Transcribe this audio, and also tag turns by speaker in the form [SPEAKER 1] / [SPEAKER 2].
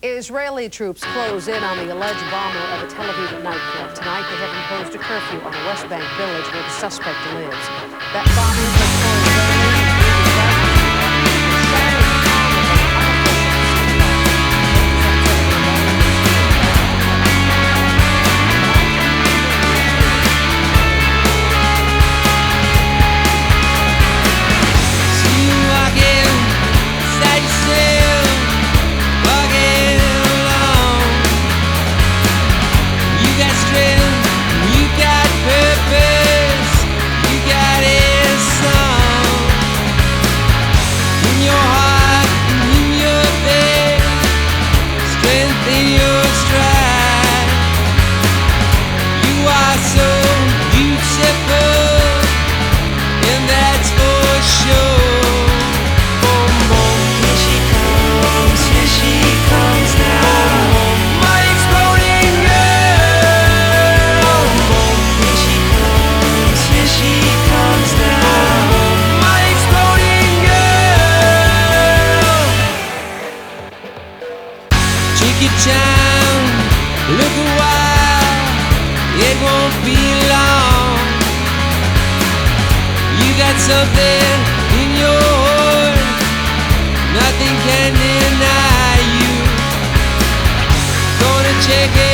[SPEAKER 1] Israeli troops close in on the alleged bomber of a Tel Aviv nightclub. Tonight, they have imposed a curfew on the West Bank village where the suspect lives. That bombing took look a while, it won't be long. You got something in your heart, nothing can deny you. Gonna check it